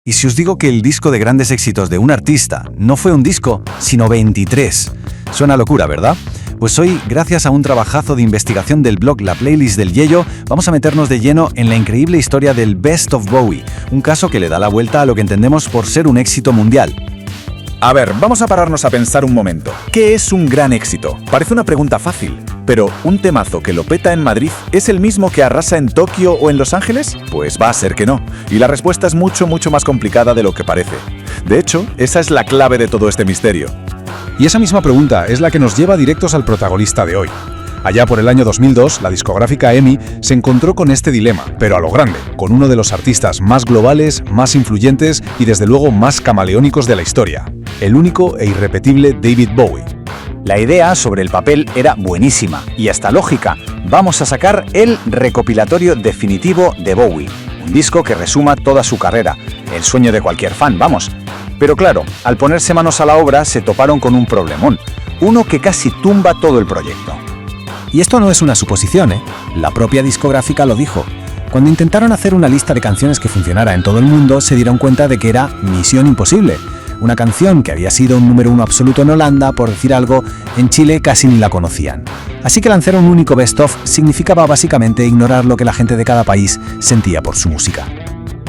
¿Y si os digo que el disco de grandes éxitos de un artista no fue un disco, sino 23? Suena locura, ¿verdad? Pues hoy, gracias a un trabajazo de investigación del blog La Playlist del Yello, vamos a meternos de lleno en la increíble historia del Best of Bowie, un caso que le da la vuelta a lo que entendemos por ser un éxito mundial. A ver, vamos a pararnos a pensar un momento. ¿Qué es un gran éxito? Parece una pregunta fácil, pero ¿un temazo que lo peta en Madrid es el mismo que arrasa en Tokio o en Los Ángeles? Pues va a ser que no, y la respuesta es mucho más complicada de lo que parece. De hecho, esa es la clave de todo este misterio. Y esa misma pregunta es la que nos lleva directos al protagonista de hoy. Allá por el año 2002, la discográfica EMI se encontró con este dilema, pero a lo grande, con uno de los artistas más globales, más influyentes y desde luego más camaleónicos de la historia, el único e irrepetible David Bowie. La idea sobre el papel era buenísima y hasta lógica. Vamos a sacar el recopilatorio definitivo de Bowie, un disco que resuma toda su carrera, el sueño de cualquier fan, vamos. Pero claro, al ponerse manos a la obra se toparon con un problemón, uno que casi tumba todo el proyecto. Y esto no es una suposición, ¿eh? La propia discográfica lo dijo. Cuando intentaron hacer una lista de canciones que funcionara en todo el mundo, se dieron cuenta de que era misión imposible. Una canción que había sido un número 1 absoluto en Holanda, por decir algo, en Chile casi ni la conocían. Así que lanzar un único best-of significaba básicamente ignorar lo que la gente de cada país sentía por su música.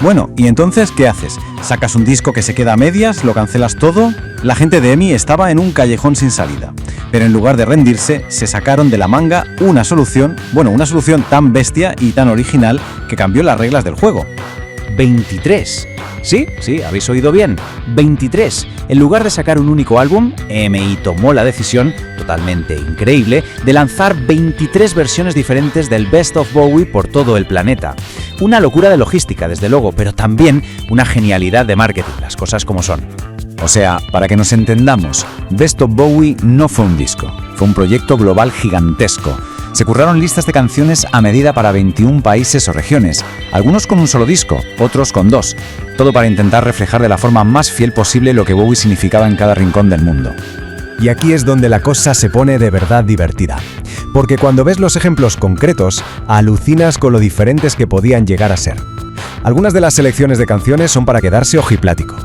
Bueno, ¿y entonces qué haces? ¿Sacas un disco que se queda a medias? ¿Lo cancelas todo? La gente de EMI estaba en un callejón sin salida. Pero en lugar de rendirse, se sacaron de la manga una solución tan bestia y tan original que cambió las reglas del juego. 23. Sí, habéis oído bien. 23. En lugar de sacar un único álbum, EMI tomó la decisión, totalmente increíble, de lanzar 23 versiones diferentes del Best of Bowie por todo el planeta. Una locura de logística, desde luego, pero también una genialidad de marketing, las cosas como son. O sea, para que nos entendamos, Best of Bowie no fue un disco, fue un proyecto global gigantesco. Se curraron listas de canciones a medida para 21 países o regiones, algunos con un solo disco, otros con 2, todo para intentar reflejar de la forma más fiel posible lo que Bowie significaba en cada rincón del mundo. Y aquí es donde la cosa se pone de verdad divertida. Porque cuando ves los ejemplos concretos, alucinas con lo diferentes que podían llegar a ser. Algunas de las selecciones de canciones son para quedarse ojiplático.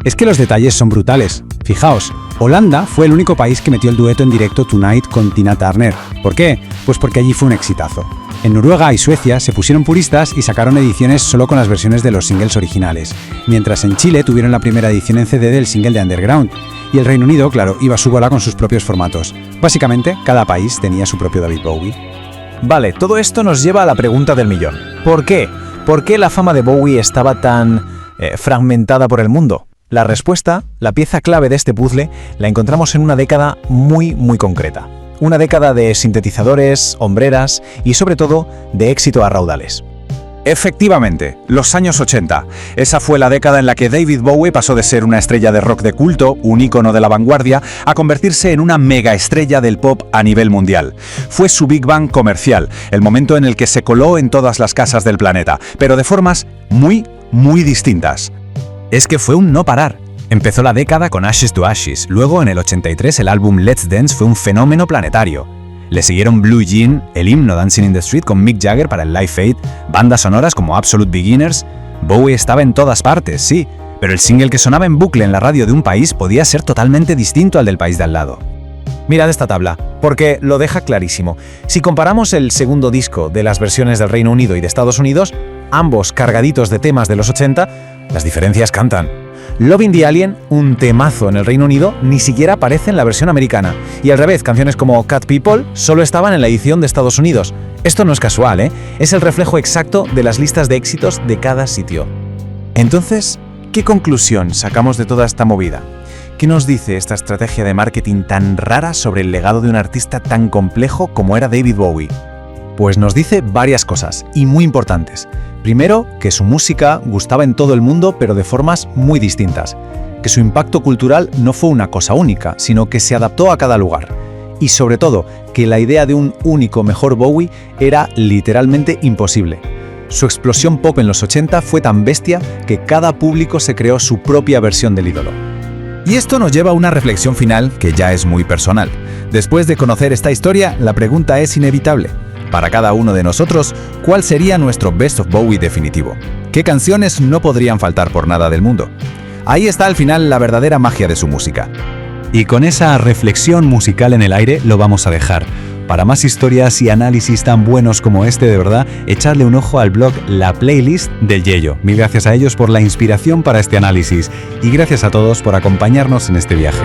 Es que los detalles son brutales. Fijaos, Holanda fue el único país que metió el dueto en directo Tonight con Tina Turner. ¿Por qué? Pues porque allí fue un exitazo. En Noruega y Suecia se pusieron puristas y sacaron ediciones solo con las versiones de los singles originales, mientras en Chile tuvieron la primera edición en CD del single de Underground. Y el Reino Unido, claro, iba a su bola con sus propios formatos. Básicamente, cada país tenía su propio David Bowie. Vale, todo esto nos lleva a la pregunta del millón. ¿Por qué? ¿Por qué la fama de Bowie estaba tan fragmentada por el mundo? La respuesta, la pieza clave de este puzzle, la encontramos en una década muy concreta. Una década de sintetizadores, hombreras y sobre todo de éxito a raudales. Efectivamente, los años 80. Esa fue la década en la que David Bowie pasó de ser una estrella de rock de culto, un ícono de la vanguardia, a convertirse en una mega estrella del pop a nivel mundial. Fue su Big Bang comercial, el momento en el que se coló en todas las casas del planeta, pero de formas muy distintas. Es que fue un no parar. Empezó la década con Ashes to Ashes, luego en el 83 el álbum Let's Dance fue un fenómeno planetario. Le siguieron Blue Jean, el himno Dancing in the Street con Mick Jagger para el Live Aid, bandas sonoras como Absolute Beginners. Bowie estaba en todas partes, sí, pero el single que sonaba en bucle en la radio de un país podía ser totalmente distinto al del país de al lado. Mirad esta tabla, porque lo deja clarísimo. Si comparamos el segundo disco de las versiones del Reino Unido y de Estados Unidos, ambos cargaditos de temas de los 80, las diferencias cantan. Lovin' the Alien, un temazo en el Reino Unido, ni siquiera aparece en la versión americana. Y al revés, canciones como Cat People solo estaban en la edición de Estados Unidos. Esto no es casual, ¿eh? Es el reflejo exacto de las listas de éxitos de cada sitio. Entonces, ¿qué conclusión sacamos de toda esta movida? ¿Qué nos dice esta estrategia de marketing tan rara sobre el legado de un artista tan complejo como era David Bowie? Pues nos dice varias cosas, y muy importantes. Primero, que su música gustaba en todo el mundo, pero de formas muy distintas. Que su impacto cultural no fue una cosa única, sino que se adaptó a cada lugar. Y sobre todo, que la idea de un único mejor Bowie era literalmente imposible. Su explosión pop en los 80 fue tan bestia que cada público se creó su propia versión del ídolo. Y esto nos lleva a una reflexión final que ya es muy personal. Después de conocer esta historia, la pregunta es inevitable. para cada uno de nosotros, ¿cuál sería nuestro Best of Bowie definitivo? ¿Qué canciones no podrían faltar por nada del mundo? Ahí está al final la verdadera magia de su música. Y con esa reflexión musical en el aire lo vamos a dejar. Para más historias y análisis tan buenos como este, de verdad, echadle un ojo al blog La Playlist del Yello. Mil gracias a ellos por la inspiración para este análisis y gracias a todos por acompañarnos en este viaje.